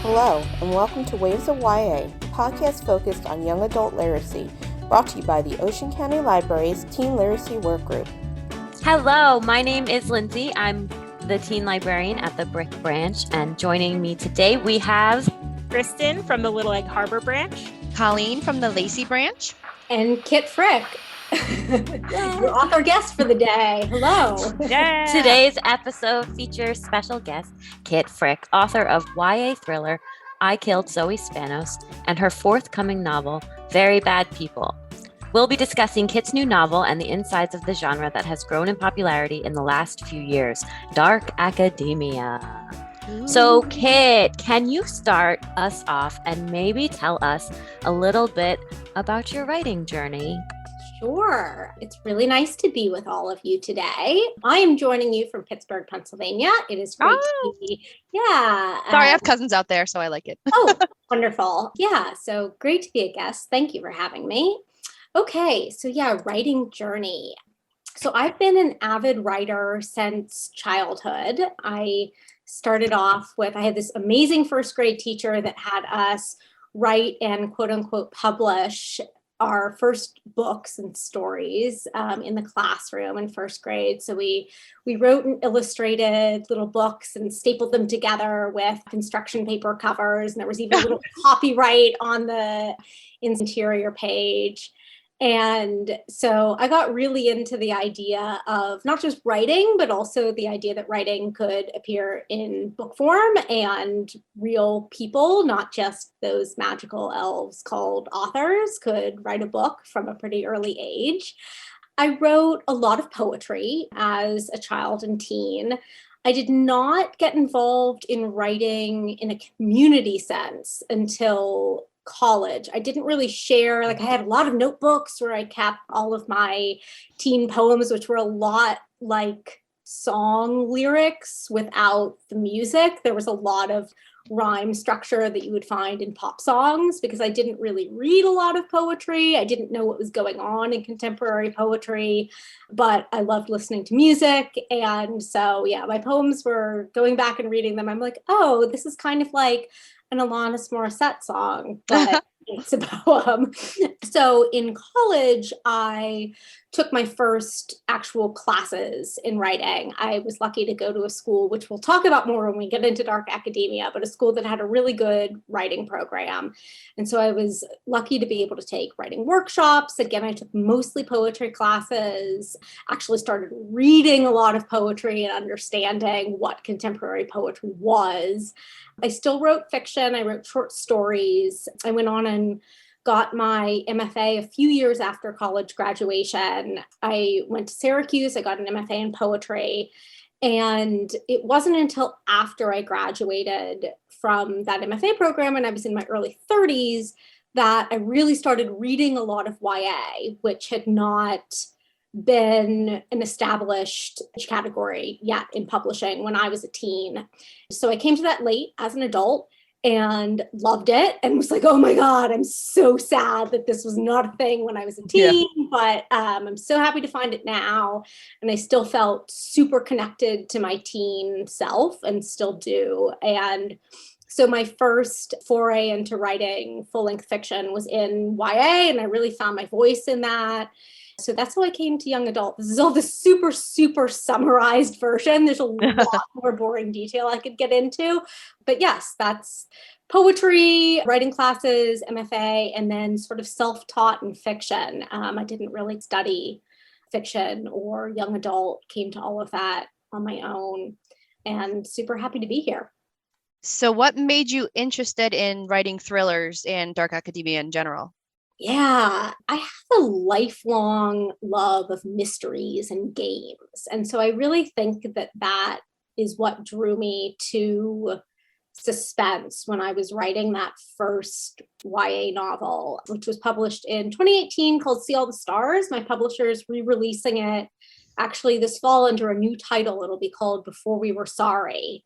Hello, and welcome to Waves of YA, a podcast focused on young adult literacy, brought to you by the Ocean County Library's Teen Literacy Workgroup. Hello, my name is Lindsay. I'm the teen librarian at the Brick Branch, and joining me today we have Kristen from the Little Egg Harbor Branch, Colleen from the Lacey Branch, and Kit Frick, your author guest for the day. Hello. Yeah. Today's episode features special guest Kit Frick, author of YA thriller I Killed Zoe Spanos and her forthcoming novel Very Bad People. We'll be discussing Kit's new novel and the insides of the genre that has grown in popularity in the last few years, dark academia. Ooh. So, Kit, can you start us off and maybe tell us a little bit about your writing journey? Sure. It's really nice to be with all of you today. I am joining you from Pittsburgh, Pennsylvania. It is great to be. Yeah. Sorry, I have cousins out there, so I like it. Oh, wonderful. Yeah. So great to be a guest. Thank you for having me. Okay. So writing journey. So I've been an avid writer since childhood. I started off with, I had this amazing first grade teacher that had us write and quote unquote publish our first books and stories in the classroom in first grade. So we wrote and illustrated little books and stapled them together with construction paper covers. And there was even a little copyright on the interior page. And so I got really into the idea of not just writing, but also the idea that writing could appear in book form and real people, not just those magical elves called authors, could write a book from a pretty early age. I wrote a lot of poetry as a child and teen. I did not get involved in writing in a community sense until college. I didn't really share, I had a lot of notebooks where I kept all of my teen poems, which were a lot like song lyrics without the music. There was a lot of rhyme structure that you would find in pop songs because I didn't really read a lot of poetry. I didn't know what was going on in contemporary poetry, but I loved listening to music. And so, my poems were going back and reading them. I'm like, oh, this is kind of like an Alanis Morissette song, but it's a poem. So in college, I took my first actual classes in writing. I was lucky to go to a school, which we'll talk about more when we get into dark academia, but a school that had a really good writing program. And so I was lucky to be able to take writing workshops. Again, I took mostly poetry classes, actually started reading a lot of poetry and understanding what contemporary poetry was. I still wrote fiction. I wrote short stories. I went on and got my MFA a few years after college graduation. I went to Syracuse. I got an MFA in poetry. And it wasn't until after I graduated from that MFA program, and I was in my early 30s, that I really started reading a lot of YA, which had not been an established category yet in publishing when I was a teen. So I came to that late as an adult and loved it and was like, oh my God, I'm so sad that this was not a thing when I was a teen, but I'm so happy to find it now. And I still felt super connected to my teen self and still do. And so my first foray into writing full-length fiction was in YA, and I really found my voice in that. So that's how I came to young adult. This is all the super, super summarized version. There's a lot more boring detail I could get into. But yes, that's poetry, writing classes, MFA, and then sort of self-taught in fiction. I didn't really study fiction or young adult, came to all of that on my own, and super happy to be here. So what made you interested in writing thrillers and dark academia in general? Yeah, I have a lifelong love of mysteries and games. And so I really think that is what drew me to suspense when I was writing that first YA novel, which was published in 2018 called See All the Stars. My publisher is re-releasing it actually this fall under a new title. It'll be called Before We Were Sorry.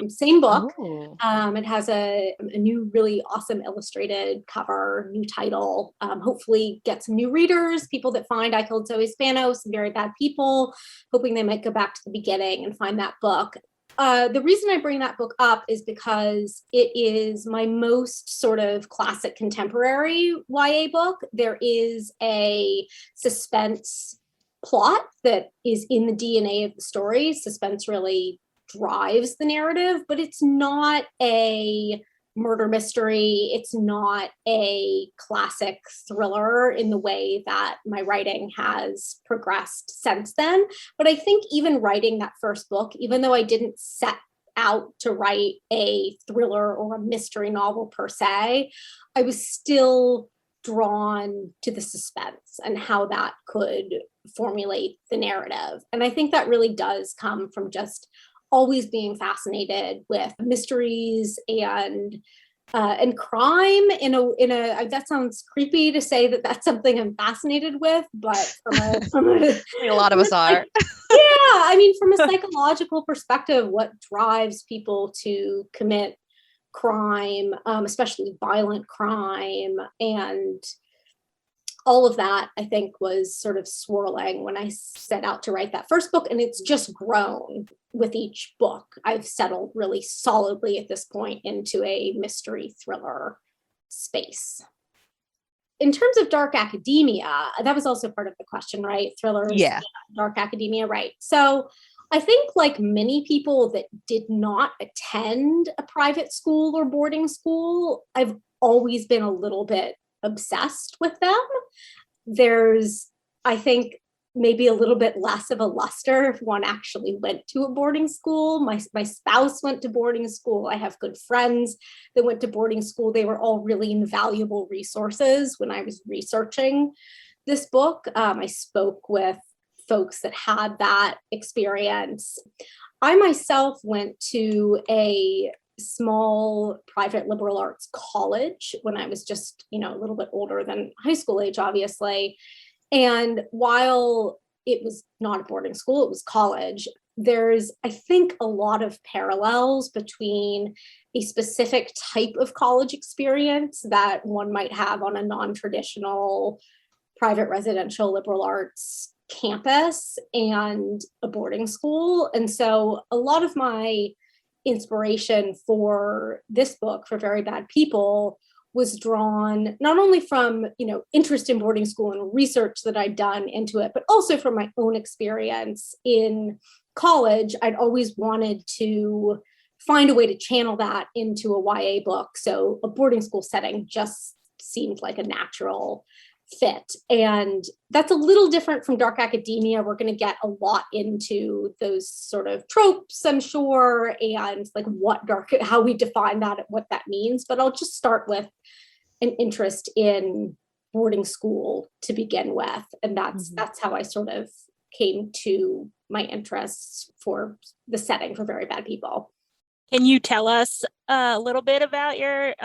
Same book. Ooh. It has a new, really awesome illustrated cover, new title. Hopefully get some new readers, people that find I Killed Zoe Spanos and Very Bad People, hoping they might go back to the beginning and find that book. The reason I bring that book up is because it is my most sort of classic contemporary YA book. There is a suspense plot that is in the DNA of the story. Suspense really drives the narrative, but it's not a murder mystery. It's not a classic thriller in the way that my writing has progressed since then. But I think even writing that first book, even though I didn't set out to write a thriller or a mystery novel per se, I was still drawn to the suspense and how that could formulate the narrative. And I think that really does come from just always being fascinated with mysteries and crime in a that sounds creepy to say that that's something I'm fascinated with, but A lot of us are. Yeah, I mean, from a psychological perspective, what drives people to commit crime, especially violent crime, and all of that, I think, was sort of swirling when I set out to write that first book. And it's just grown with each book. I've settled really solidly at this point into a mystery thriller space. In terms of dark academia, that was also part of the question, right? Thrillers, Yeah. dark academia, right? So I think, like many people that did not attend a private school or boarding school, I've always been a little bit obsessed with them. There's, I think, maybe a little bit less of a luster if one actually went to a boarding school. My spouse went to boarding school. I have good friends that went to boarding school. They were all really invaluable resources when I was researching this book. I spoke with folks that had that experience. I myself went to a small private liberal arts college when I was just, a little bit older than high school age, obviously. And while it was not a boarding school, it was college, there's, I think, a lot of parallels between a specific type of college experience that one might have on a non-traditional private residential liberal arts campus and a boarding school. And so a lot of my inspiration for this book, For Very Bad People, was drawn not only from, interest in boarding school and research that I'd done into it, but also from my own experience in college. I'd always wanted to find a way to channel that into a YA book. So a boarding school setting just seemed like a natural fit. And that's a little different from dark academia. We're going to get a lot into those sort of tropes, I'm sure, and like how we define that and what that means. But I'll just start with an interest in boarding school to begin with. And that's how I sort of came to my interests for the setting for Very Bad People. Can you tell us a little bit about your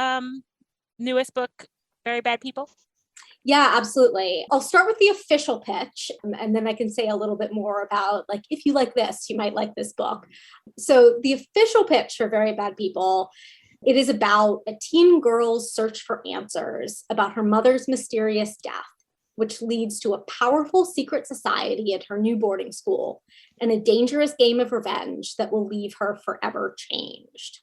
newest book, Very Bad People? Yeah, absolutely. I'll start with the official pitch, and then I can say a little bit more about, like, if you like this, you might like this book. So the official pitch for Very Bad People, it is about a teen girl's search for answers about her mother's mysterious death, which leads to a powerful secret society at her new boarding school and a dangerous game of revenge that will leave her forever changed.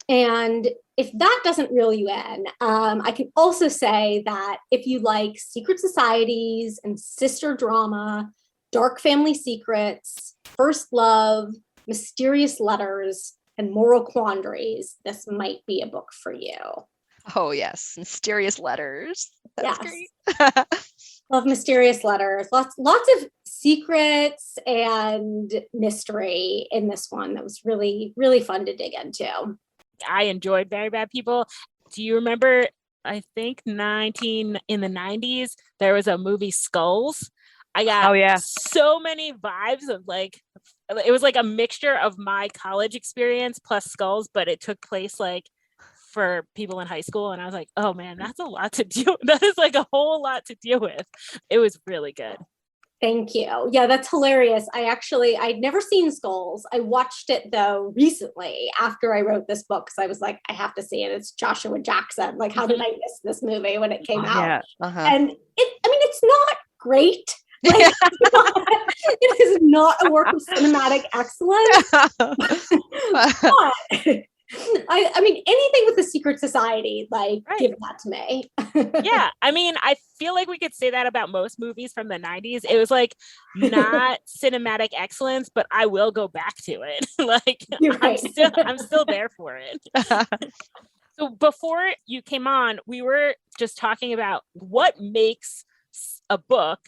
And if that doesn't reel you in, I can also say that if you like secret societies and sister drama, dark family secrets, first love, mysterious letters, and moral quandaries, this might be a book for you. Oh, yes. Mysterious letters. That's great. Love mysterious letters. Lots of secrets and mystery in this one. That was really, really fun to dig into. I enjoyed Very Bad People. Do you remember, I think in the 90s, there was a movie Skulls? I got so many vibes of it was like a mixture of my college experience plus Skulls, but it took place like for people in high school. And I was like, oh man, that's a lot to deal with. That is like a whole lot to deal with. It was really good. Thank you. Yeah, that's hilarious. I'd never seen Skulls. I watched it though recently after I wrote this book because I was like, I have to see it. It's Joshua Jackson. Like, how did I miss this movie when it came out? Yeah. And it's not great. Like, it is not a work of cinematic excellence. But I mean, anything with the Secret Society, like, give that to me. Yeah. I mean, I feel like we could say that about most movies from the 90s. It was like not cinematic excellence, but I will go back to it. Like, right. I'm still there for it. So before you came on, we were just talking about what makes a book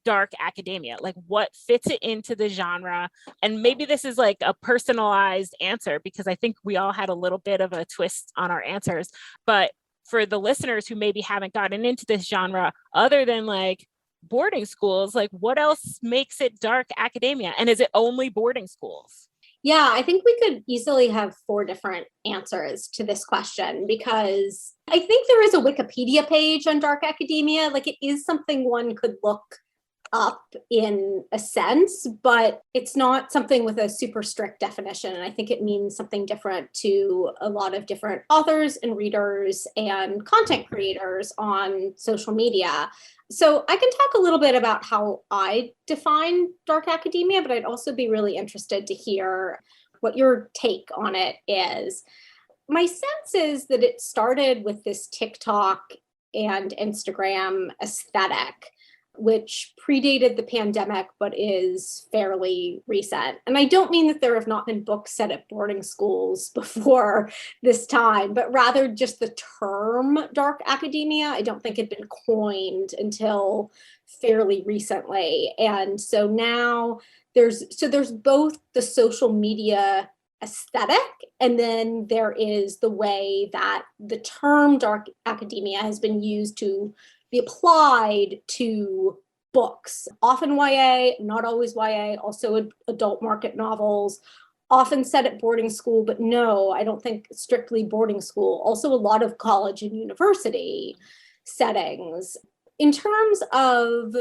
dark academia, like what fits it into the genre. And maybe this is like a personalized answer because I think we all had a little bit of a twist on our answers. But for the listeners who maybe haven't gotten into this genre, other than like boarding schools, like what else makes it dark academia? And is it only boarding schools? Yeah, I think we could easily have 4 different answers to this question because I think there is a Wikipedia page on dark academia. Like, it is something one could look up in a sense, but it's not something with a super strict definition. And I think it means something different to a lot of different authors and readers and content creators on social media. So I can talk a little bit about how I define dark academia, but I'd also be really interested to hear what your take on it is. My sense is that it started with this TikTok and Instagram aesthetic, which predated the pandemic, but is fairly recent. And I don't mean that there have not been books set at boarding schools before this time, but rather just the term dark academia, I don't think had been coined until fairly recently. And so now there's both the social media aesthetic, and then there is the way that the term dark academia has been used to be applied to books, often YA, not always YA, also adult market novels, often set at boarding school, but no, I don't think strictly boarding school, also a lot of college and university settings. In terms of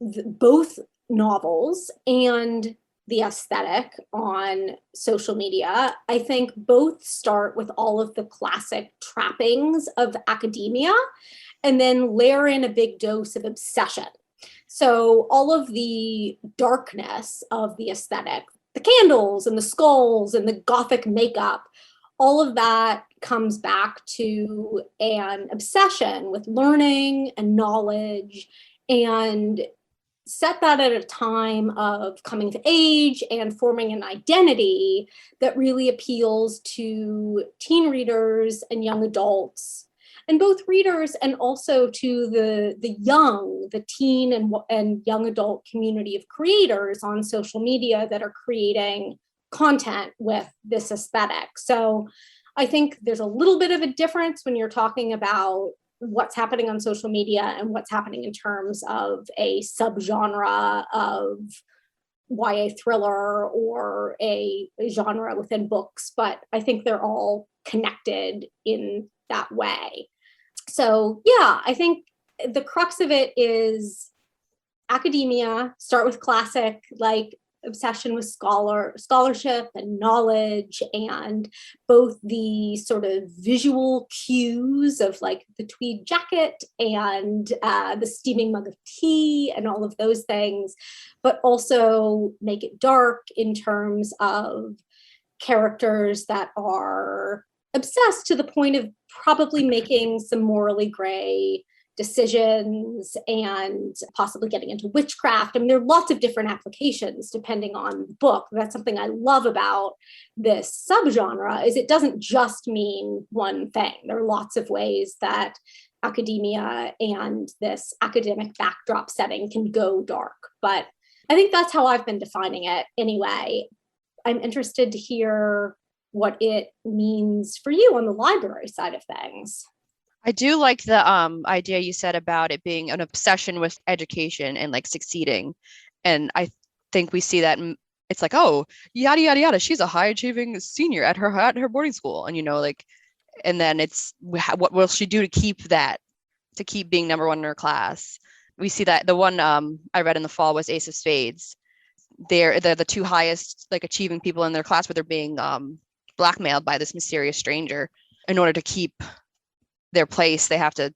both novels and the aesthetic on social media, I think both start with all of the classic trappings of academia and then layer in a big dose of obsession. So all of the darkness of the aesthetic, the candles and the skulls and the gothic makeup, all of that comes back to an obsession with learning and knowledge, and set that at a time of coming of age and forming an identity that really appeals to teen readers and young adults, and both readers and also to the young, the teen and young adult community of creators on social media that are creating content with this aesthetic. So I think there's a little bit of a difference when you're talking about what's happening on social media and what's happening in terms of a subgenre of YA thriller or a genre within books, but I think they're all connected in that way. So yeah, I think the crux of it is academia, start with classic, like obsession with scholarship and knowledge, and both the sort of visual cues of like the tweed jacket and the steaming mug of tea and all of those things, but also make it dark in terms of characters that are obsessed to the point of probably making some morally gray decisions and possibly getting into witchcraft. I mean, there are lots of different applications depending on the book. That's something I love about this subgenre, is it doesn't just mean one thing. There are lots of ways that academia and this academic backdrop setting can go dark. But I think that's how I've been defining it anyway. I'm interested to hear what it means for you on the library side of things. I do like the idea you said about it being an obsession with education and like succeeding. And I think we see that it's like, oh, yada, yada, yada. She's a high achieving senior at her boarding school. And, like, and then it's what will she do to keep being number one in her class? We see that the one I read in the fall was Ace of Spades. They're the two highest like achieving people in their class, but they're being blackmailed by this mysterious stranger. In order to keep their place, they have to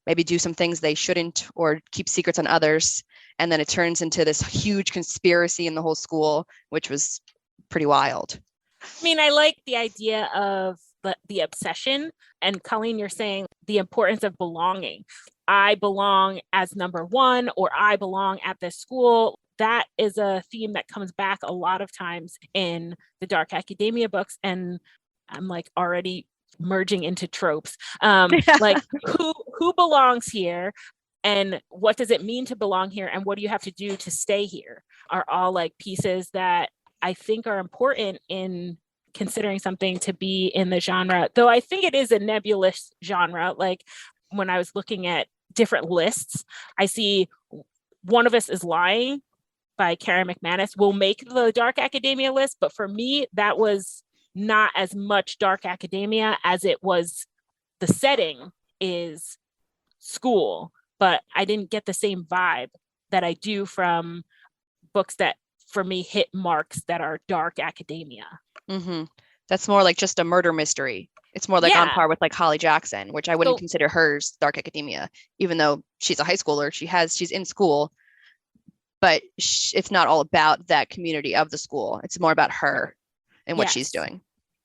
maybe do some things they shouldn't or keep secrets on others. And then it turns into this huge conspiracy in the whole school, which was pretty wild. I mean, I like the idea of the obsession. And Colleen, you're saying the importance of belonging. I belong as number one, or I belong at this school. That is a theme that comes back a lot of times in the dark academia books. And I'm like already merging into tropes. Like who belongs here? And what does it mean to belong here? And what do you have to do to stay here? Are all like pieces that I think are important in considering something to be in the genre, though I think it is a nebulous genre. Like when I was looking at different lists, I see One of Us is Lying by Karen McManus will make the dark academia list, but for me, that was not as much dark academia as it was the setting is school, but I didn't get the same vibe that I do from books that for me hit marks that are dark academia. Mm-hmm. That's more like just a murder mystery. It's more like on par with like Holly Jackson, which I wouldn't consider hers dark academia, even though she's a high schooler. She's in school, but it's not all about that community of the school. It's more about her and what she's doing.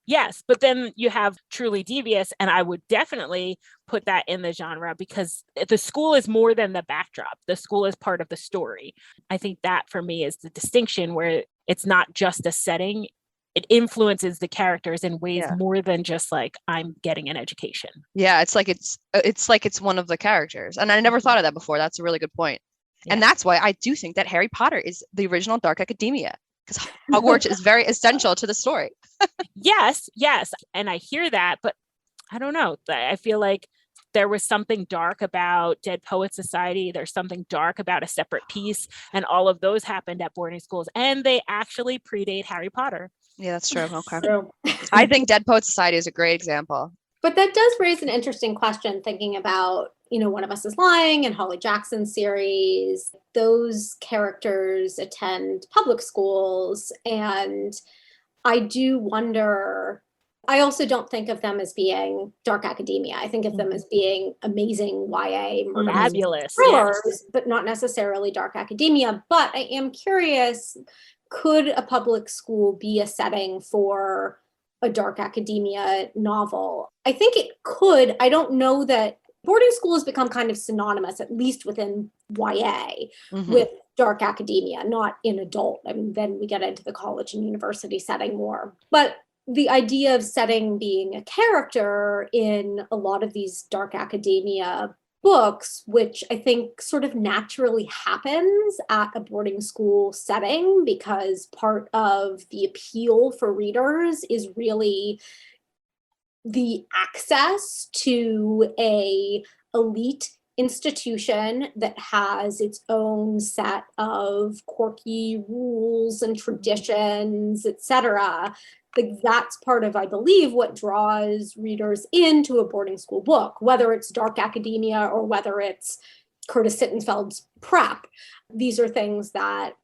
Yes, but then you have Truly Devious, and I would definitely put that in the genre because the school is more than the backdrop. The school is part of the story. I think that for me is the distinction where it's not just a setting. It influences the characters in ways more than just like I'm getting an education. Yeah, it's like it's one of the characters. And I never thought of that before. That's a really good point. Yeah. And that's why I do think that Harry Potter is the original dark academia, because Hogwarts is very essential to the story. Yes. And I hear that, but I don't know. I feel like there was something dark about Dead Poets Society. There's something dark about A Separate Peace. And all of those happened at boarding schools. And they actually predate Harry Potter. Yeah, that's true. Okay. I think Dead Poets Society is a great example. But that does raise an interesting question, thinking about, One of Us is Lying and Holly Jackson series. Those characters attend public schools. And I do wonder, I also don't think of them as being dark academia. I think of them as being amazing YA fabulous thrillers, but not necessarily dark academia. But I am curious, could a public school be a setting for a dark academia novel? I think it could. I don't know that boarding school has become kind of synonymous, at least within YA, with dark academia, not in adult. I mean, then we get into the college and university setting more. But the idea of setting being a character in a lot of these dark academia books, which I think sort of naturally happens at a boarding school setting, because part of the appeal for readers is really the access to a elite institution that has its own set of quirky rules and traditions, etc. That's part of, I believe, what draws readers into a boarding school book, whether it's dark academia or whether it's Curtis Sittenfeld's Prep. These are things that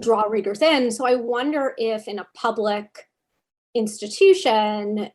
draw readers in. So I wonder if in a public institution,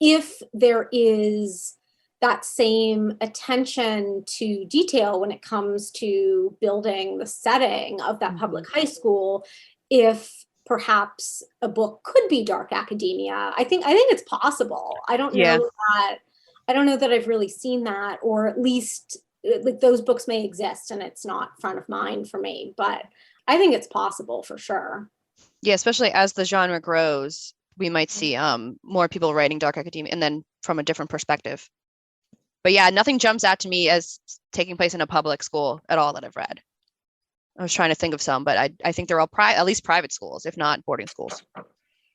if there is that same attention to detail when it comes to building the setting of that public high school, if perhaps a book could be dark academia. I think it's possible. I don't know that I've really seen that, or at least like those books may exist and it's not front of mind for me, but I think it's possible for sure. Yeah, especially as the genre grows, we might see more people writing dark academia, and then from a different perspective. But yeah, nothing jumps out to me as taking place in a public school at all that I've read. I was trying to think of some, but I think they're all at least private schools, if not boarding schools.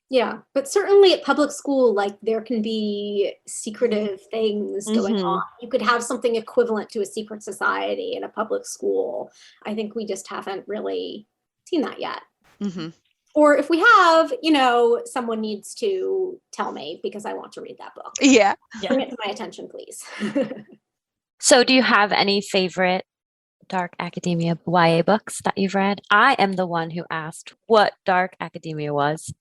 Yeah, but certainly at public school, like there can be secretive things going on. You could have something equivalent to a secret society in a public school. I think we just haven't really seen that yet. Or if we have, someone needs to tell me because I want to read that book. Yeah. Bring it to my attention, please. So do you have any favorite dark academia YA books that you've read. I am the one who asked what dark academia was,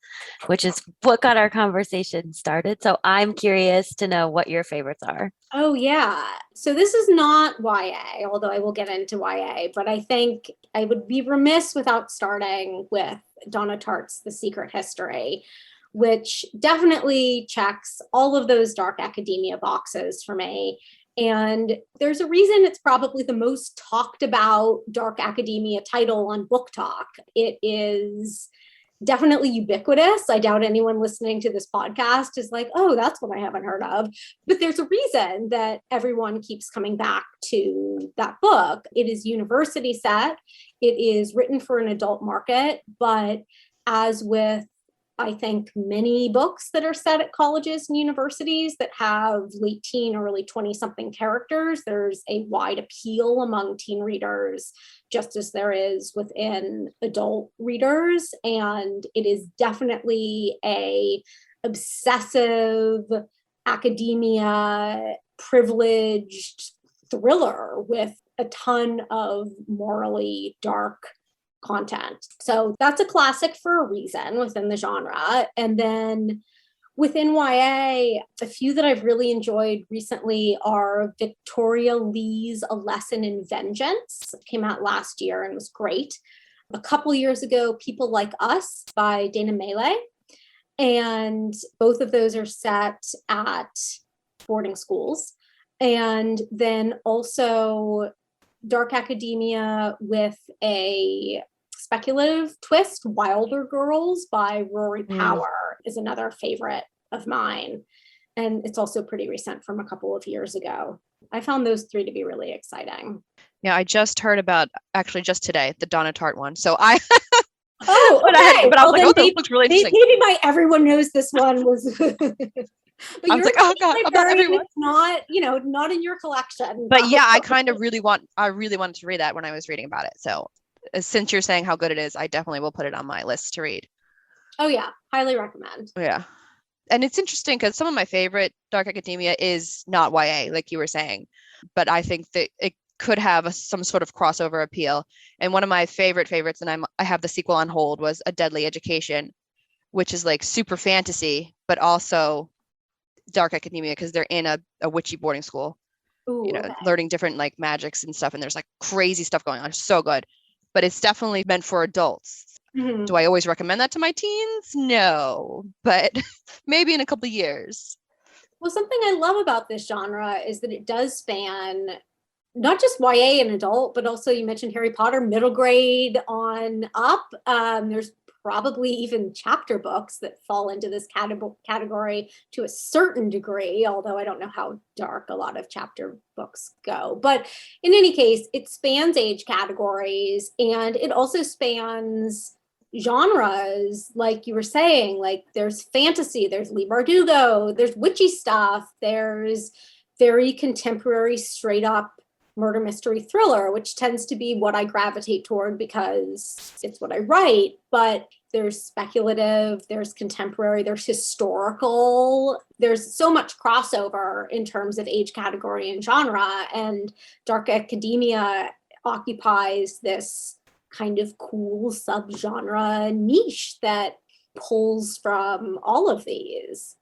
which is what got our conversation started. So I'm curious to know what your favorites are. Oh, yeah. So this is not YA, although I will get into YA, but I think I would be remiss without starting with Donna Tartt's The Secret History, which definitely checks all of those dark academia boxes for me. And there's a reason it's probably the most talked about dark academia title on Book Talk. It is definitely ubiquitous. I doubt anyone listening to this podcast is like, oh, that's what I haven't heard of. But there's a reason that everyone keeps coming back to that book. It is university set. It is written for an adult market, but as with I think many books that are set at colleges and universities that have late teen, early 20-something characters, there's a wide appeal among teen readers, just as there is within adult readers. And it is definitely a obsessive academia, privileged thriller with a ton of morally dark content. So that's a classic for a reason within the genre. And then within YA, a few that I've really enjoyed recently are Victoria Lee's A Lesson in Vengeance. It came out last year and was great. A couple years ago, People Like Us by Dana Mealy. And both of those are set at boarding schools. And then also dark academia with a speculative twist, Wilder Girls by Rory Power is another favorite of mine. And it's also pretty recent from a couple of years ago. I found those three to be really exciting. Yeah, I just heard about, actually just today, the Donna Tartt one. So I... Oh, okay. But I was like, oh, this looks really interesting. Maybe my everyone knows this one was... But I was like, oh God, about everyone. It's not, not in your collection. But yeah, I really wanted to read that when I was reading about it. So since you're saying how good it is, I definitely will put it on my list to read. Oh yeah, highly recommend. Yeah. And it's interesting because some of my favorite dark academia is not YA, like you were saying, but I think that it could have some sort of crossover appeal. And one of my favorites, and I have the sequel on hold, was A Deadly Education, which is like super fantasy, but also dark academia because they're in a witchy boarding school. Ooh, learning different like magics and stuff, and there's like crazy stuff going on. It's so good, but it's definitely meant for adults. Mm-hmm. Do I always recommend that to my teens? No, but maybe in a couple of years. Well, something I love about this genre is that it does span not just YA and adult, but also you mentioned Harry Potter, middle grade on up. There's probably even chapter books that fall into this category to a certain degree, although I don't know how dark a lot of chapter books go. But in any case, it spans age categories and it also spans genres, like you were saying, like there's fantasy, there's Leigh Bardugo, there's witchy stuff, there's very contemporary, straight up murder mystery thriller, which tends to be what I gravitate toward because it's what I write. But there's speculative, there's contemporary, there's historical, there's so much crossover in terms of age category and genre. And dark academia occupies this kind of cool subgenre niche that pulls from all of these.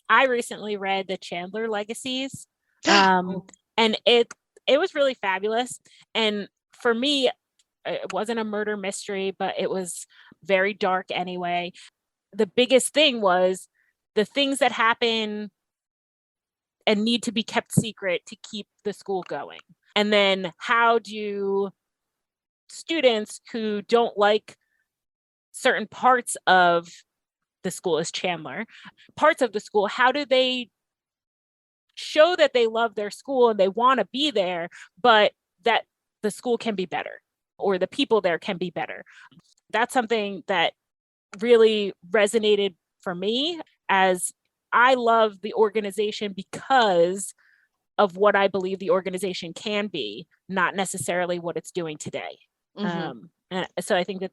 I recently read the Chandler Legacies, and it was really fabulous. And for me, it wasn't a murder mystery, but it was very dark anyway. The biggest thing was the things that happen and need to be kept secret to keep the school going. And then how do students who don't like certain parts of the school, as Chandler, parts of the school, how do they show that they love their school and they want to be there, but that the school can be better or the people there can be better? That's something that really resonated for me, as I love the organization because of what I believe the organization can be, not necessarily what it's doing today. Mm-hmm. And so I think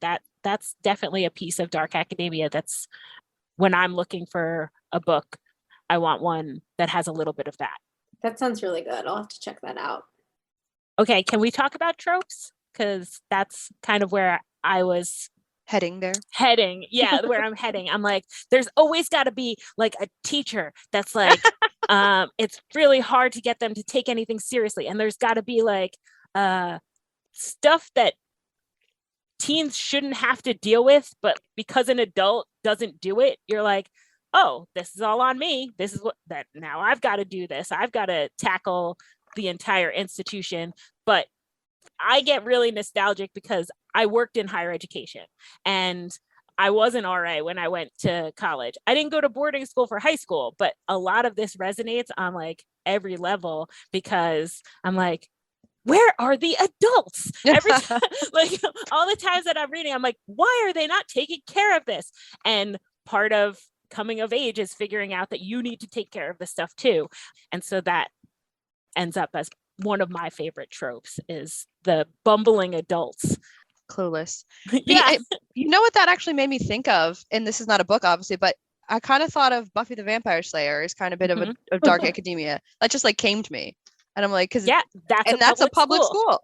that's definitely a piece of dark academia. That's when I'm looking for a book, I want one that has a little bit of that. That sounds really good. I'll have to check that out. Okay, can we talk about tropes? Because that's kind of where I was heading there. Yeah, where I'm heading. I'm like, there's always got to be like a teacher that's like, it's really hard to get them to take anything seriously. And there's got to be like stuff that teens shouldn't have to deal with, but because an adult doesn't do it, you're like, oh, this is all on me. This is what that now I've got to do this. I've got to tackle the entire institution. But I get really nostalgic because I worked in higher education and I was an RA when I went to college. I didn't go to boarding school for high school, but a lot of this resonates on like every level because I'm like, where are the adults? Every time, like all the times that I'm reading, I'm like, why are they not taking care of this? And part of coming of age is figuring out that you need to take care of this stuff too. And so that ends up as one of my favorite tropes is the bumbling adults. Clueless. Yeah. You know what that actually made me think of? And this is not a book, obviously, but I kind of thought of Buffy the Vampire Slayer as kind of a bit of dark academia. That just like came to me. And I'm like, because that's a public school.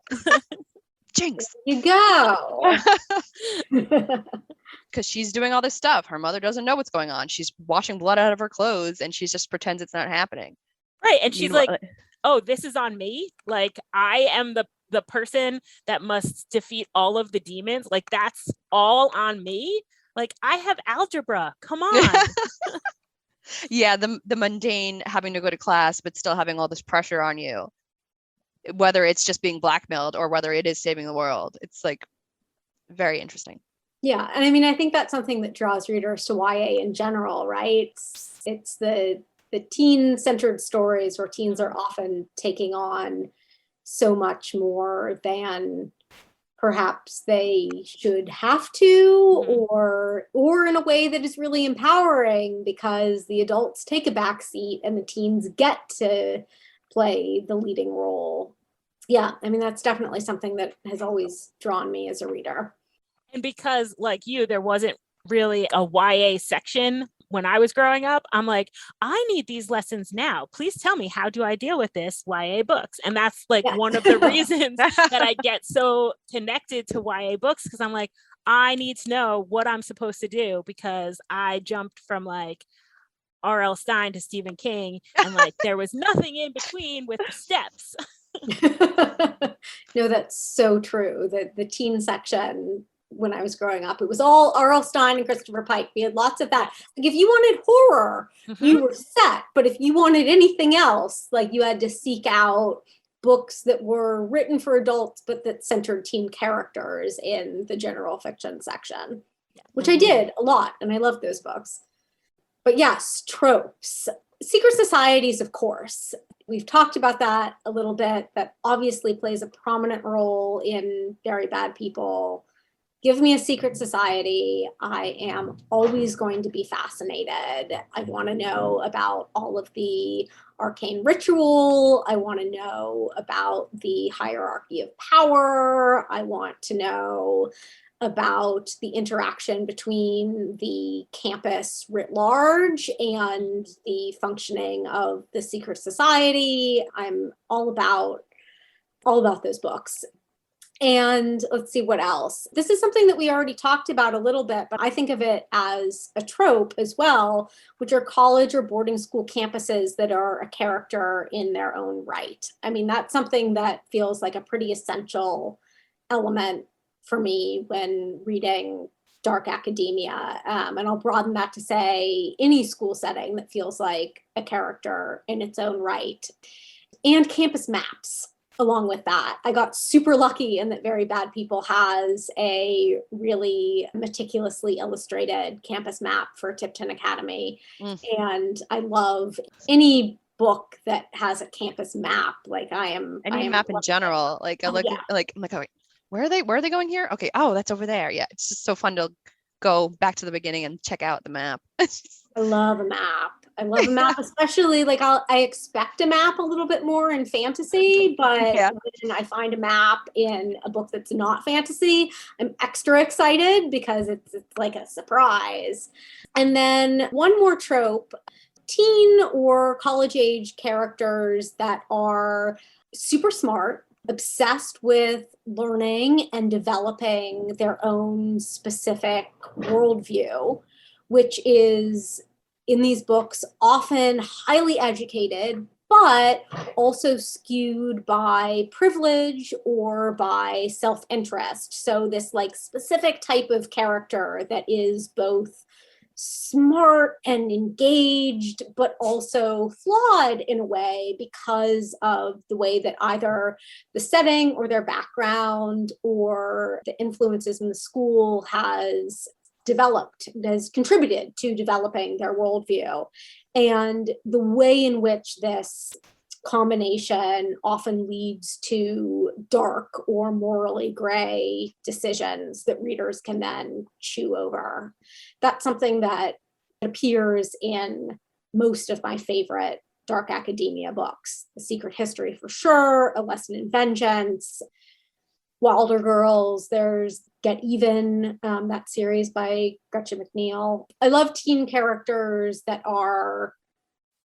Jinx. You go. Because she's doing all this stuff. Her mother doesn't know what's going on. She's washing blood out of her clothes and she just pretends it's not happening. Right. And she's like, oh, this is on me. Like I am the person that must defeat all of the demons. Like that's all on me. Like I have algebra. Come on. Yeah, the mundane having to go to class but still having all this pressure on you, whether it's just being blackmailed or whether it is saving the world. It's like very interesting. Yeah, and I mean, I think that's something that draws readers to YA in general, right? It's the teen-centered stories where teens are often taking on so much more than perhaps they should have to, or in a way that is really empowering because the adults take a back seat and the teens get to play the leading role. Yeah, I mean, that's definitely something that has always drawn me as a reader. And because like you, there wasn't really a YA section when I was growing up, I'm like, I need these lessons now. Please tell me, how do I deal with this YA books? And that's like one of the reasons that I get so connected to YA books, because I'm like, I need to know what I'm supposed to do because I jumped from like R.L. Stine to Stephen King and like there was nothing in between with the steps. No, that's so true. The teen section when I was growing up, it was all R.L. Stine and Christopher Pike. We had lots of that. Like if you wanted horror, you were set. But if you wanted anything else, like you had to seek out books that were written for adults, but that centered teen characters in the general fiction section, which I did a lot. And I loved those books. But yes, tropes. Secret societies, of course. We've talked about that a little bit. That obviously plays a prominent role in Very Bad People. Give me a secret society. I am always going to be fascinated. I want to know about all of the arcane ritual. I want to know about the hierarchy of power. I want to know about the interaction between the campus writ large and the functioning of the secret society. I'm all about those books. And let's see what else. This is something that we already talked about a little bit, but I think of it as a trope as well, which are college or boarding school campuses that are a character in their own right. I mean, that's something that feels like a pretty essential element for me when reading dark academia. And I'll broaden that to say any school setting that feels like a character in its own right. And campus maps. Along with that, I got super lucky in that Very Bad People has a really meticulously illustrated campus map for Tipton Academy. And I love any book that has a campus map. Like any map in general. Like I look I'm like, oh, where are they going here? Okay, oh, that's over there. Yeah, it's just so fun to go back to the beginning and check out the map. I love a map. I love a map, especially like I expect a map a little bit more in fantasy, but when I find a map in a book that's not fantasy, I'm extra excited because it's like a surprise. And then one more trope, teen or college age characters that are super smart, obsessed with learning and developing their own specific worldview, which is in these books often highly educated, but also skewed by privilege or by self-interest. So this like specific type of character that is both smart and engaged, but also flawed in a way because of the way that either the setting or their background or the influences in the school has contributed to developing their worldview. And the way in which this combination often leads to dark or morally gray decisions that readers can then chew over. That's something that appears in most of my favorite dark academia books. The Secret History for sure, A Lesson in Vengeance, Wilder Girls, there's Get Even, that series by Gretchen McNeil. I love teen characters that are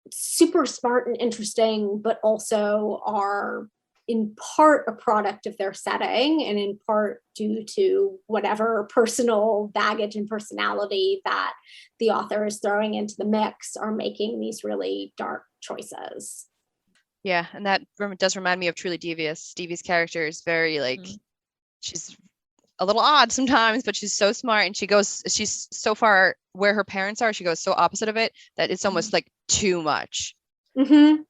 super smart and interesting, but also are in part a product of their setting and in part due to whatever personal baggage and personality that the author is throwing into the mix, are making these really dark choices. Yeah, and that does remind me of Truly Devious. Stevie's character is very like, she's a little odd sometimes, but she's so smart, and she's so far where her parents are, she goes so opposite of it that it's almost like too much. Mm-hmm.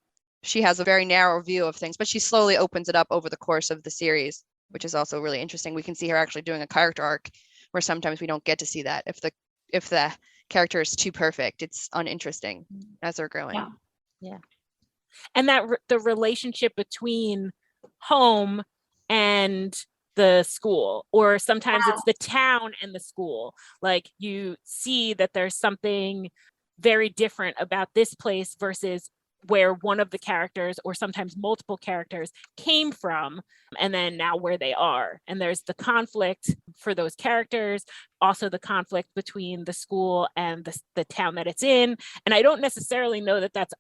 She has a very narrow view of things, but she slowly opens it up over the course of the series, which is also really interesting. We can see her actually doing a character arc where sometimes we don't get to see that. If the character is too perfect, it's uninteresting as they're growing. Yeah. And that the relationship between home and the school, or sometimes it's the town and the school. Like you see that there's something very different about this place versus where one of the characters, or sometimes multiple characters, came from, and then now where they are. And there's the conflict for those characters, also the conflict between the school and the town that it's in. And I don't necessarily know that that's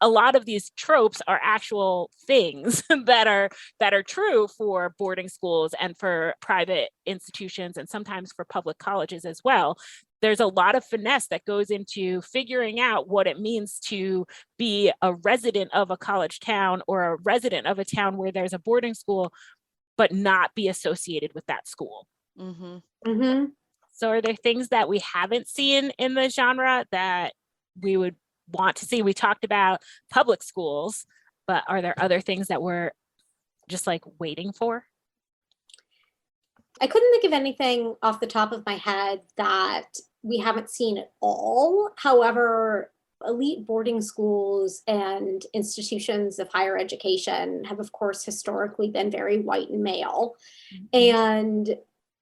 a lot of these tropes are actual things that are true for boarding schools and for private institutions, and sometimes for public colleges as well. There's a lot of finesse that goes into figuring out what it means to be a resident of a college town, or a resident of a town where there's a boarding school, but not be associated with that school. Mm-hmm. Mm-hmm. So are there things that we haven't seen in the genre that we would want to see? We talked about public schools, but are there other things that we're just like waiting for? I couldn't think of anything off the top of my head that we haven't seen at all. However, elite boarding schools and institutions of higher education have, of course, historically been very white and male. Mm-hmm. And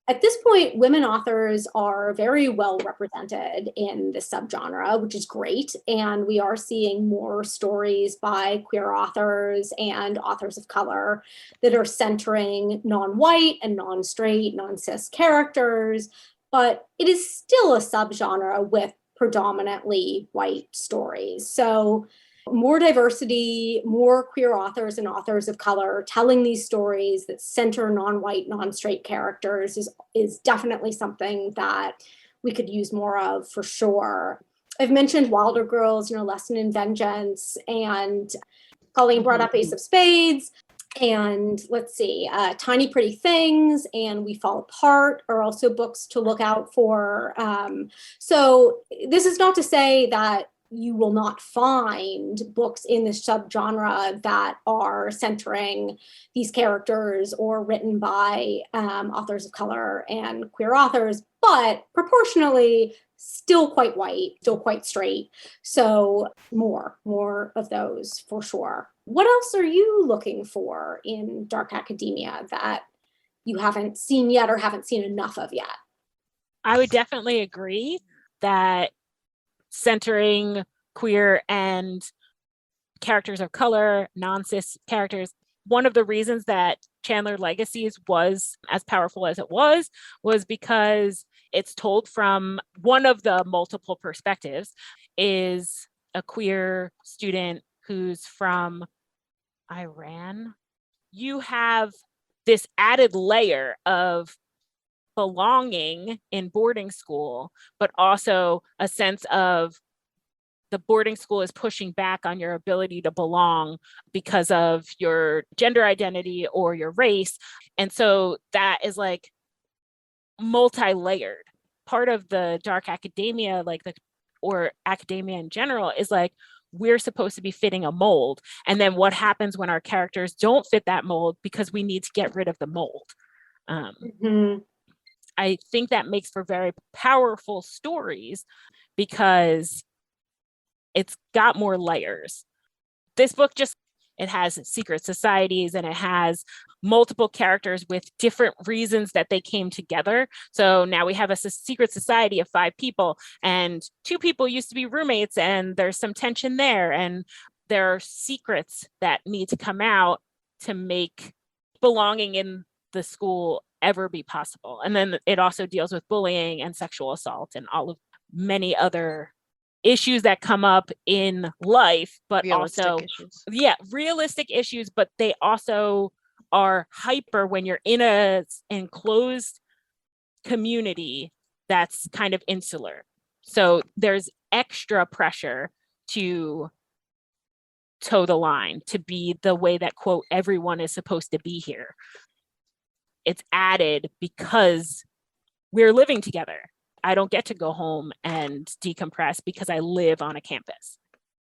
at this point, women authors are very well represented in the subgenre, which is great. And we are seeing more stories by queer authors and authors of color that are centering non-white and non-straight, non-cis characters. But it is still a subgenre with predominantly white stories. So more diversity, more queer authors and authors of color telling these stories that center non-white, non-straight characters is definitely something that we could use more of for sure. I've mentioned Wilder Girls, Lesson in Vengeance, and Colleen brought up Ace of Spades. And let's see, Tiny Pretty Things and We Fall Apart are also books to look out for. So this is not to say that you will not find books in this subgenre that are centering these characters or written by authors of color and queer authors, but proportionally still quite white, still quite straight. So more of those for sure. What else are you looking for in dark academia that you haven't seen yet or haven't seen enough of yet? I would definitely agree that centering queer and characters of color, non-cis characters, one of the reasons that Chandler Legacies was as powerful as it was because it's told from one of the multiple perspectives. Is a queer student who's from Iran, you have this added layer of belonging in boarding school, but also a sense of the boarding school is pushing back on your ability to belong because of your gender identity or your race. And so that is like multi-layered. Part of the dark academia, or academia in general, is like, we're supposed to be fitting a mold. And then what happens when our characters don't fit that mold because we need to get rid of the mold? I think that makes for very powerful stories because it's got more layers. This book it has secret societies and it has multiple characters with different reasons that they came together. So now we have a secret society of 5 people, and 2 people used to be roommates, and there's some tension there. And there are secrets that need to come out to make belonging in the school ever be possible. And then it also deals with bullying and sexual assault and all of many other issues that come up in life, but realistic issues, but they also are hyper when you're in a enclosed community that's kind of insular. So there's extra pressure to toe the line, to be the way that, quote, everyone is supposed to be here. It's added because we're living together. I don't get to go home and decompress because I live on a campus.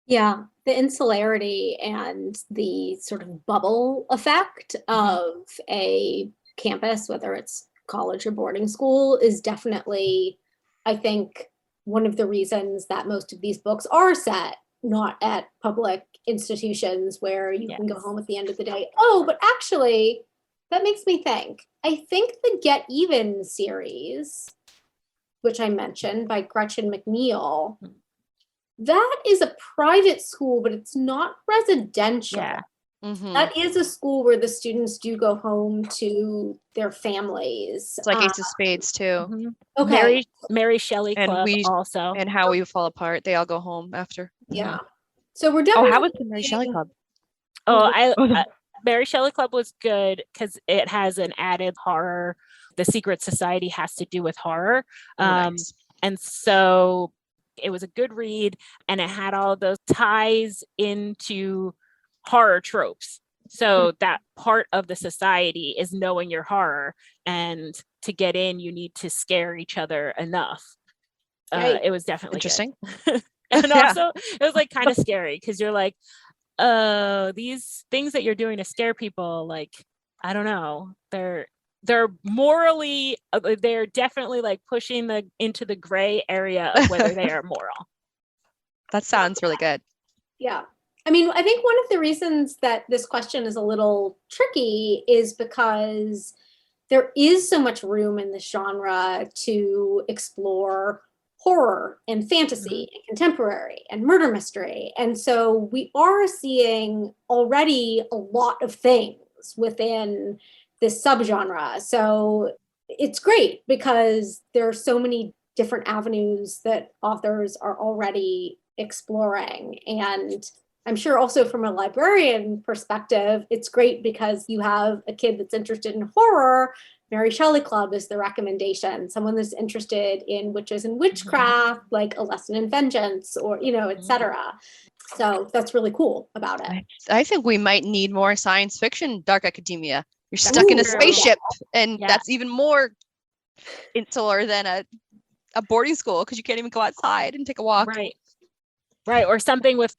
Yeah, the insularity and the sort of bubble effect of a campus, whether it's college or boarding school, is definitely, I think, one of the reasons that most of these books are set not at public institutions where you can go home at the end of the day. Oh, but actually, that makes me think. I think the Get Even series, which I mentioned, by Gretchen McNeil, that is a private school, but it's not residential. Yeah. That is a school where the students do go home to their families. It's like Ace of Spades too. Okay. Mary Shelley Club also. And How We Fall Apart. They all go home after. Yeah. So we're definitely. Oh, how was the Mary Shelley Club? Mary Shelley Club was good because it has an added horror. The secret society has to do with horror. Nice. And so it was a good read, and it had all of those ties into horror tropes. So that part of the society is knowing your horror, and to get in, you need to scare each other enough. It was definitely interesting. And also it was like kind of scary because you're like, these things that you're doing to scare people, like, I don't know, they're morally, they're definitely like pushing into the gray area of whether they are moral. That sounds really good. Yeah. I mean, I think one of the reasons that this question is a little tricky is because there is so much room in this genre to explore horror and fantasy and contemporary and murder mystery. And so we are seeing already a lot of things within this subgenre. So it's great because there are so many different avenues that authors are already exploring. And I'm sure also from a librarian perspective, it's great because you have a kid that's interested in horror. Mary Shelley Club is the recommendation. Someone that's interested in witches and witchcraft, like A Lesson in Vengeance, or, etc. So that's really cool about it. I think we might need more science fiction, dark academia. You're stuck in a spaceship, and that's even more insular than a boarding school because you can't even go outside and take a walk. Right. Or something with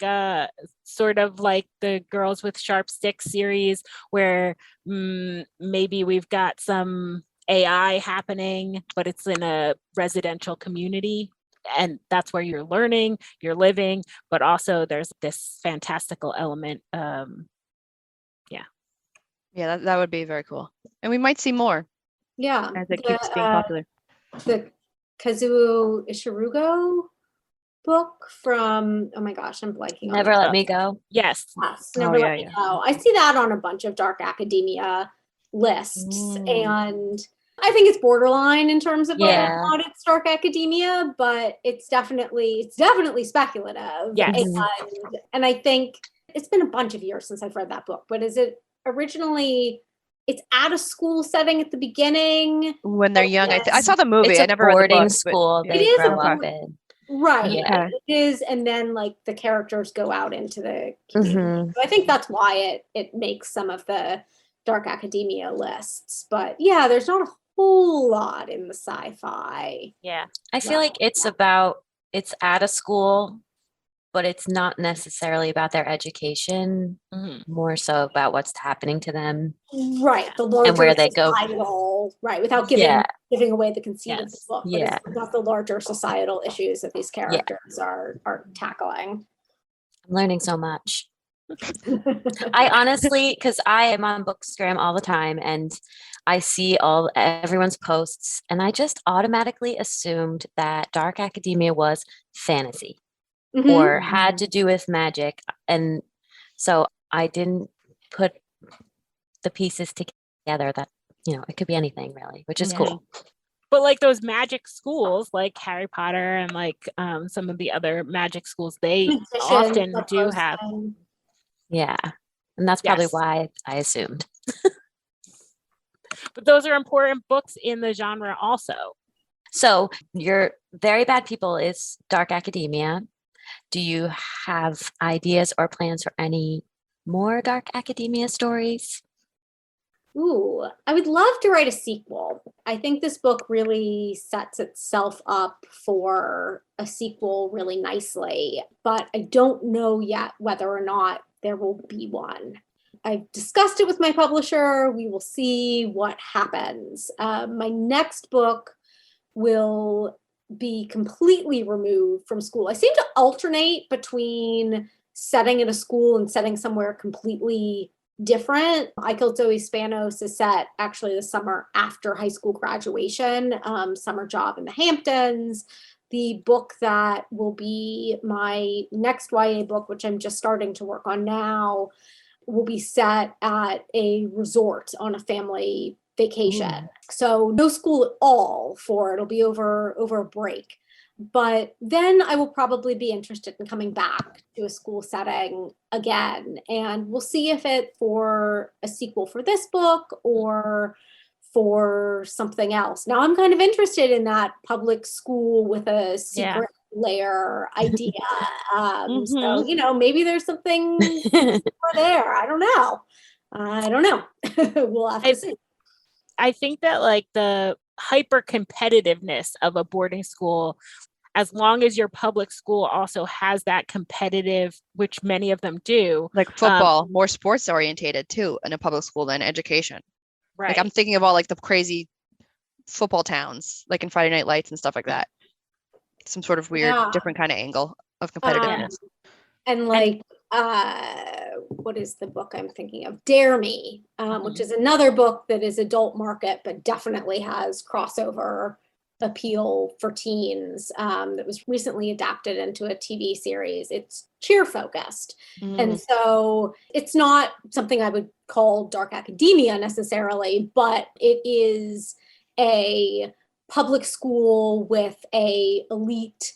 sort of like the Girls with Sharp Sticks series where maybe we've got some AI happening, but it's in a residential community. And that's where you're learning, you're living, but also there's this fantastical element. Yeah, that would be very cool. And we might see more. Yeah. As it keeps being popular. The Kazuo Ishirugo book from, oh my gosh, I'm blanking. Never Let Me Go. Yes. Never Let Me Go. I see that on a bunch of dark academia lists. And I think it's borderline in terms of whether or not it's dark academia, but it's definitely speculative. Yes. And I think it's been a bunch of years since I've read that book, but is it originally it's at a school setting at the beginning. When they're young. I saw the movie. It's I a never read the boarding book, school It they is grow a up in. Right. Yeah. It is. And then like the characters go out into the community. Mhm. So I think that's why it makes some of the dark academia lists. But yeah, there's not a whole lot in the sci-fi. Yeah. I feel like it's at a school, but it's not necessarily about their education, more so about what's happening to them. Right. The larger where they go. societal, right, without giving away the conceit of the book. But Yeah. it's about the larger societal issues that these characters are tackling. I'm learning so much. I honestly, because I am on Bookstagram all the time and I see everyone's posts, and I just automatically assumed that dark academia was fantasy or had to do with magic. And so I didn't put the pieces together that, it could be anything really, which is cool. But like those magic schools, like Harry Potter and like some of the other magic schools, they often do have. Yeah. And that's probably why I assumed. But those are important books in the genre also. So your Very Bad People is dark academia. Do you have ideas or plans for any more dark academia stories? Ooh, I would love to write a sequel. I think this book really sets itself up for a sequel really nicely, but I don't know yet whether or not there will be one. I've discussed it with my publisher. We will see what happens. My next book will be completely removed from school. I seem to alternate between setting in a school and setting somewhere completely different. I Killed Zoe Spanos is set actually the summer after high school graduation, summer job in the Hamptons. The book that will be my next YA book, which I'm just starting to work on now, will be set at a resort on a family vacation. So no school at all for it'll be over a break. But then I will probably be interested in coming back to a school setting again. And we'll see if it for a sequel for this book or for something else. Now I'm kind of interested in that public school with a secret layer idea. So, maybe there's something there. I don't know. We'll have to see. I think that like the hyper competitiveness of a boarding school, as long as your public school also has that competitive, which many of them do. Like football, more sports orientated too in a public school than education. Right. Like I'm thinking of all like the crazy football towns, like in Friday Night Lights and stuff like that. Some sort of weird, different kind of angle of competitiveness. And like, what is the book I'm thinking of? Dare Me, which is another book that is adult market, but definitely has crossover appeal for teens, that was recently adapted into a TV series. It's cheer focused. And so it's not something I would call dark academia necessarily, but it is a public school with a elite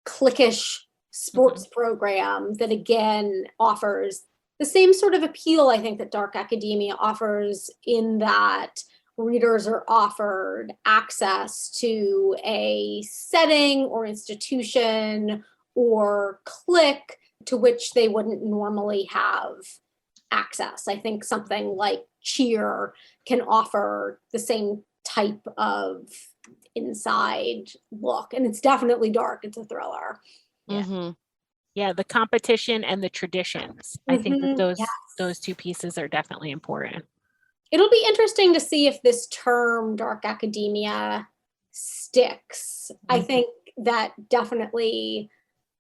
cliquish sports program that again offers the same sort of appeal I think that dark academia offers, in that readers are offered access to a setting or institution or clique to which they wouldn't normally have access. I think something like Cheer can offer the same type of inside look, and it's definitely dark. It's a thriller. Yeah, the competition and the traditions. I think that those two pieces are definitely important. It'll be interesting to see if this term dark academia sticks. I think that definitely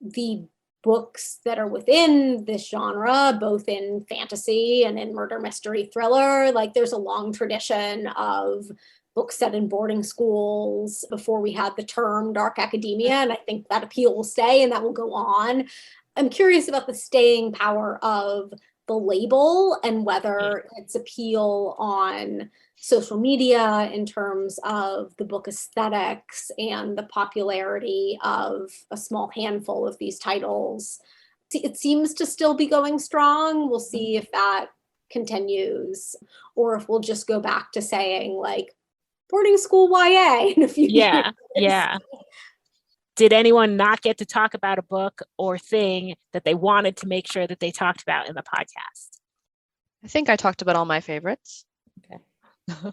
the books that are within this genre, both in fantasy and in murder mystery thriller, like there's a long tradition of books set in boarding schools before we had the term dark academia. And I think that appeal will stay and that will go on. I'm curious about the staying power of the label and whether its appeal on social media in terms of the book aesthetics and the popularity of a small handful of these titles. It seems to still be going strong. We'll see if that continues, or if we'll just go back to saying like boarding school YA in a few years. Yeah. Did anyone not get to talk about a book or thing that they wanted to make sure that they talked about in the podcast? I think I talked about all my favorites. Okay.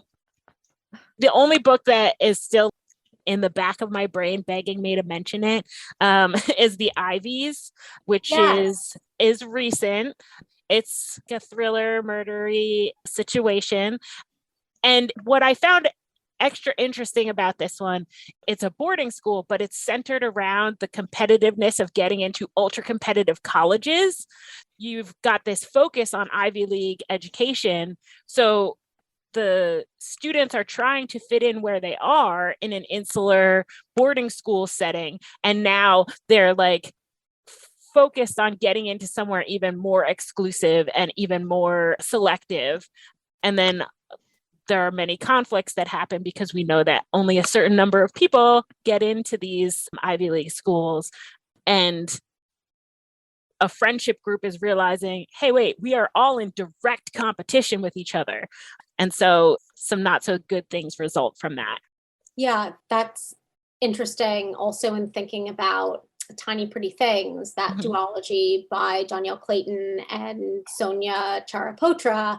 The only book that is still in the back of my brain begging me to mention it is The Ivies, which is recent. It's a thriller, murdery situation. And what I found extra interesting about this one, it's a boarding school, but it's centered around the competitiveness of getting into ultra competitive colleges. You've got this focus on Ivy League education. So the students are trying to fit in where they are in an insular boarding school setting. And now they're like focused on getting into somewhere even more exclusive and even more selective. And then there are many conflicts that happen because we know that only a certain number of people get into these Ivy League schools. And a friendship group is realizing, hey, wait, we are all in direct competition with each other. And so some not so good things result from that. Yeah, that's interesting also in thinking about Tiny Pretty Things, that duology by Danielle Clayton and Sonia Charapotra.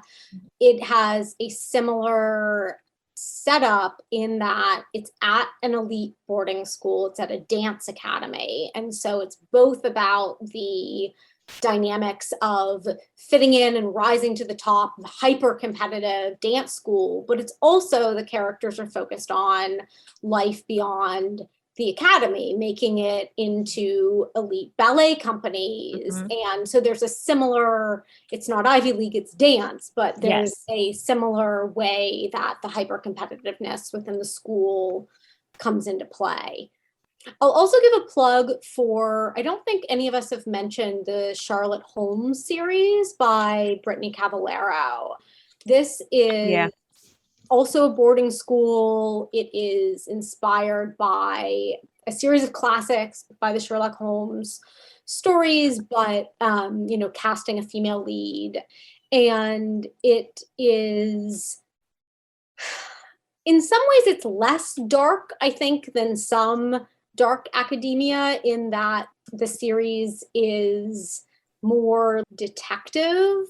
It has a similar setup in that it's at an elite boarding school. It's at a dance academy. And so it's both about the dynamics of fitting in and rising to the top of a hyper competitive dance school, but it's also the characters are focused on life beyond the academy, making it into elite ballet companies. And so there's a similar, it's not Ivy League, it's dance, but there's a similar way that the hyper competitiveness within the school comes into play. I'll also give a plug for, I don't think any of us have mentioned the Charlotte Holmes series by Brittany Cavallaro. This is also a boarding school. It is inspired by a series of classics by the Sherlock Holmes stories, but, casting a female lead. And it is, in some ways, it's less dark, I think, than some dark academia, in that the series is more detective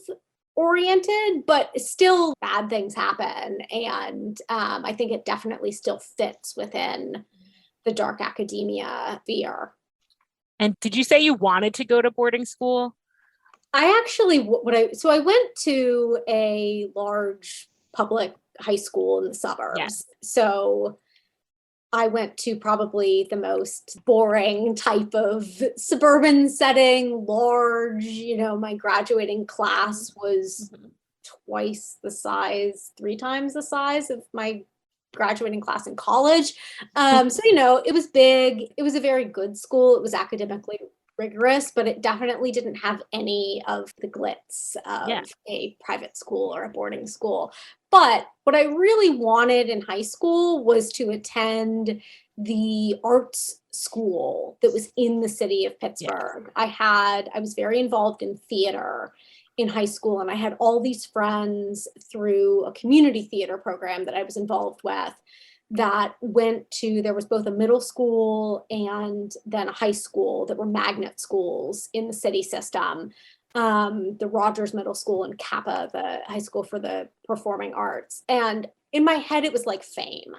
oriented, but still bad things happen. And I think it definitely still fits within the dark academia sphere. And did you say you wanted to go to boarding school? I actually, I went to a large public high school in the suburbs. Yes. So I went to probably the most boring type of suburban setting, large, my graduating class was twice the size, 3 times the size of my graduating class in college. It was big. It was a very good school. It was academically rigorous, but it definitely didn't have any of the glitz of a private school or a boarding school. But what I really wanted in high school was to attend the arts school that was in the city of Pittsburgh. I was very involved in theater in high school, and I had all these friends through a community theater program that I was involved with that there was both a middle school and then a high school that were magnet schools in the city system. The Rogers Middle School and Kappa, the high school for the performing arts. And in my head, it was like fame.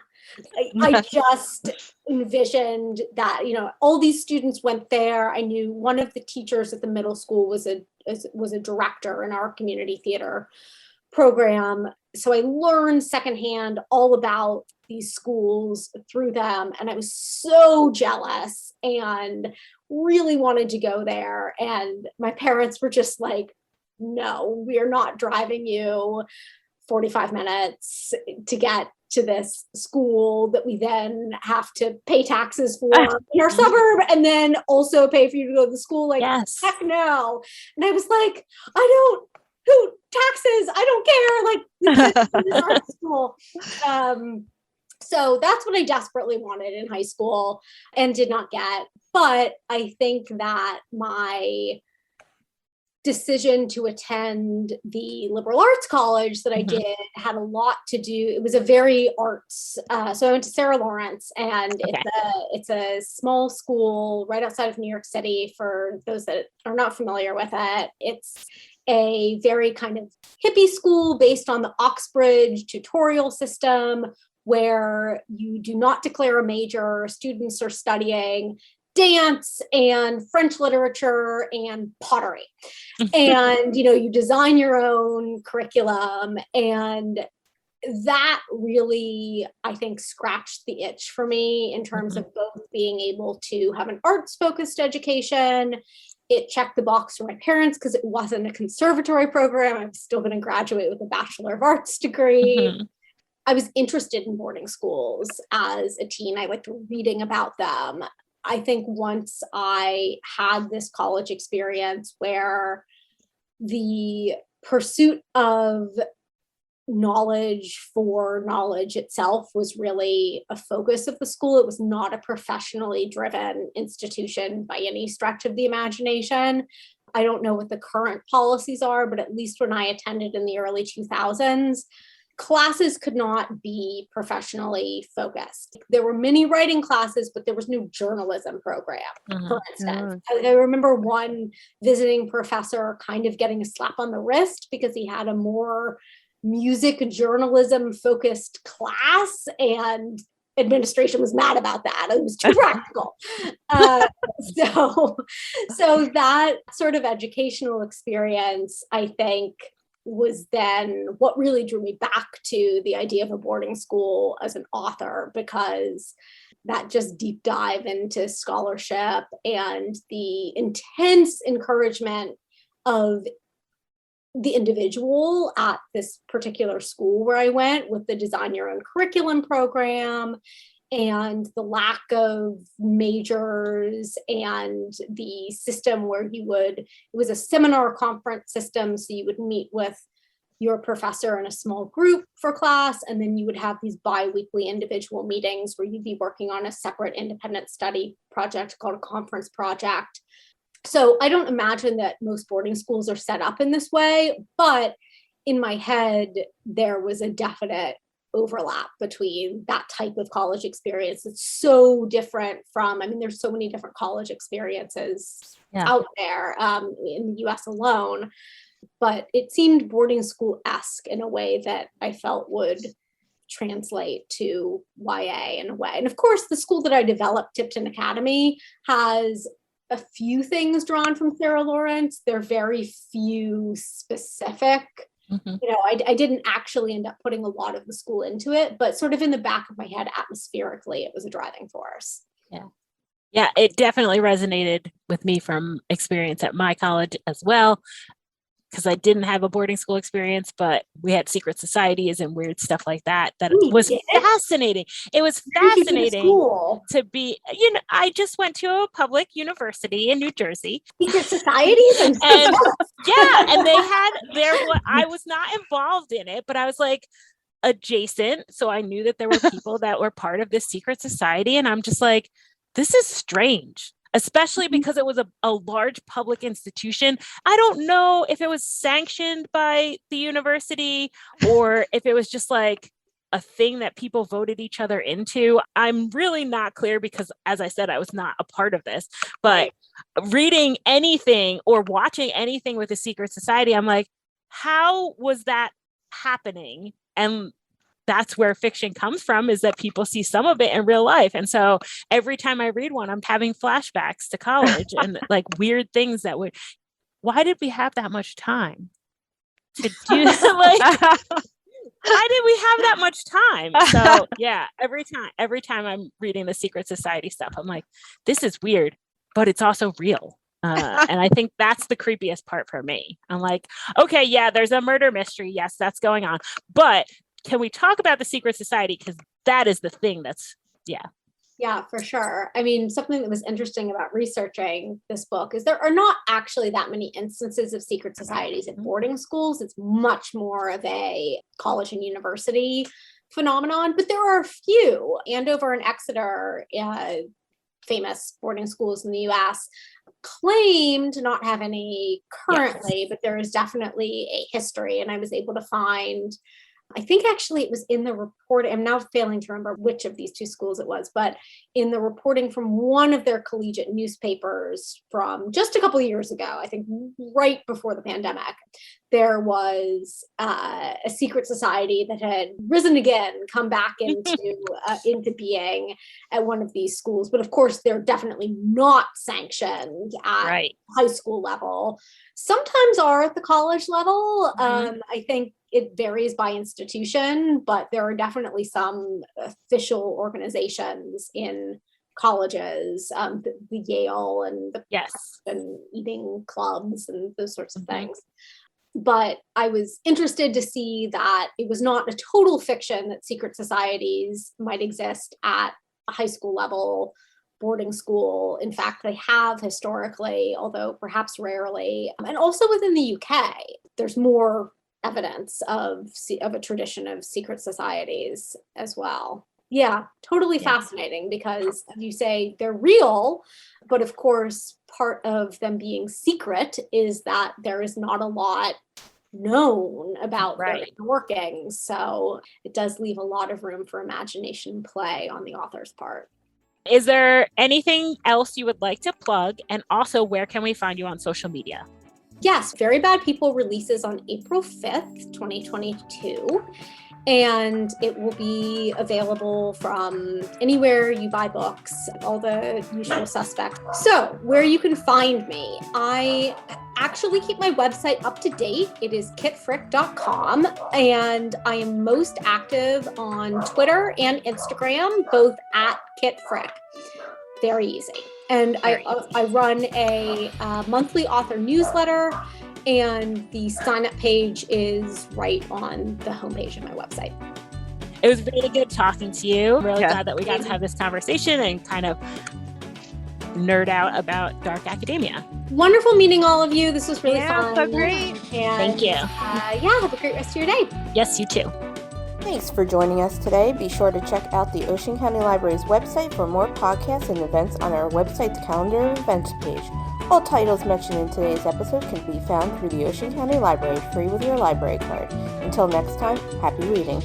I just envisioned that, all these students went there. I knew one of the teachers at the middle school was a director in our community theater program. So I learned secondhand all about these schools through them. And I was so jealous and really wanted to go there. And my parents were just like, no, we are not driving you 45 minutes to get to this school that we then have to pay taxes for in our suburb, and then also pay for you to go to the school. Like, heck no. And I was like, taxes, I don't care. Like, this is our school. So that's what I desperately wanted in high school and did not get. But I think that my decision to attend the liberal arts college that I did had a lot to do. It was a very arts. So I went to Sarah Lawrence, and it's a small school right outside of New York City. For those that are not familiar with it, it's a very kind of hippie school based on the Oxbridge tutorial system, where you do not declare a major. Students are studying dance and French literature and pottery. And, you design your own curriculum. And that really, I think, scratched the itch for me in terms of both being able to have an arts-focused education. It checked the box for my parents because it wasn't a conservatory program. I was still going to graduate with a Bachelor of Arts degree. I was interested in boarding schools as a teen. I liked reading about them. I think once I had this college experience where the pursuit of knowledge for knowledge itself was really a focus of the school. It was not a professionally driven institution by any stretch of the imagination. I don't know what the current policies are, but at least when I attended in the early 2000s, classes could not be professionally focused. There were many writing classes, but there was no journalism program, for instance. I remember one visiting professor kind of getting a slap on the wrist because he had a more music journalism focused class, and administration was mad about that. It was too practical. So that sort of educational experience, I think, was then what really drew me back to the idea of a boarding school as an author, because that just deep dive into scholarship and the intense encouragement of the individual at this particular school where I went, with the design your own curriculum program and the lack of majors and the system where it was a seminar conference system. So you would meet with your professor in a small group for class, and then you would have these bi-weekly individual meetings where you'd be working on a separate independent study project called a conference project. So I don't imagine that most boarding schools are set up in this way, but in my head, there was a definite overlap between that type of college experience. It's so different from, there's so many different college experiences out there in the US alone, but it seemed boarding school-esque in a way that I felt would translate to YA in a way. And of course, the school that I developed, Tipton Academy, has a few things drawn from Sarah Lawrence. They're very few specific. I didn't actually end up putting a lot of the school into it, but sort of in the back of my head, atmospherically, it was a driving force. Yeah, it definitely resonated with me from experience at my college as well, because I didn't have a boarding school experience, but we had secret societies and weird stuff like that. Was fascinating. It was fascinating to be, I just went to a public university in New Jersey. Secret societies? And they had I was not involved in it, but I was like adjacent. So I knew that there were people that were part of this secret society. And I'm just like, this is strange. Especially because it was a large public institution. I don't know if it was sanctioned by the university or if it was just like a thing that people voted each other into. I'm really not clear because, as I said, I was not a part of this. But reading anything or watching anything with a secret society, I'm like, how was that happening? And that's where fiction comes from, is that people see some of it in real life. And so every time I read one, I'm having flashbacks to college and like weird things why did we have that much time to do why did we have that much time? So yeah, every time I'm reading the secret society stuff, I'm like, this is weird, but it's also real. And I think that's the creepiest part for me. I'm like, okay, yeah, there's a murder mystery. Yes, that's going on. But can we talk about the secret society? Because that is the thing Yeah, for sure. Something that was interesting about researching this book is there are not actually that many instances of secret societies at boarding schools. It's much more of a college and university phenomenon, but there are a few. Andover and Exeter, famous boarding schools in the US, claim to not have any currently, but there is definitely a history. And I was able to find, I think actually it was in the report. I'm now failing to remember which of these two schools it was, but in the reporting from one of their collegiate newspapers from just a couple of years ago, I think right before the pandemic, there was a secret society that had risen again, come back into being at one of these schools. But of course, they're definitely not sanctioned at high school level. Sometimes are at the college level. I think it varies by institution, but there are definitely some official organizations in colleges, the Yale and the and eating clubs and those sorts of things. But I was interested to see that it was not a total fiction that secret societies might exist at a high school level, boarding school. In fact, they have historically, although perhaps rarely, and also within the UK, there's more evidence of a tradition of secret societies as well. Yeah, totally fascinating because you say they're real, but of course, part of them being secret is that there is not a lot known about their workings. So it does leave a lot of room for imagination and play on the author's part. Is there anything else you would like to plug? And also, where can we find you on social media? Yes, Very Bad People releases on April 5th, 2022. And it will be available from anywhere you buy books, all the usual suspects. So where you can find me, I actually keep my website up to date. It is kitfrick.com, and I am most active on Twitter and Instagram, both at kitfrick. Very easy. And I run a monthly author newsletter, and the sign-up page is right on the homepage of my website. It was really good talking to you. I'm really glad that we got to have this conversation and kind of nerd out about dark academia. Wonderful meeting all of you. This was really fun. So great. And, thank you. Have a great rest of your day. Yes, you too. Thanks for joining us today. Be sure to check out the Ocean County Library's website for more podcasts and events on our website's calendar and events page. All titles mentioned in today's episode can be found through the Ocean County Library, free with your library card. Until next time, happy reading.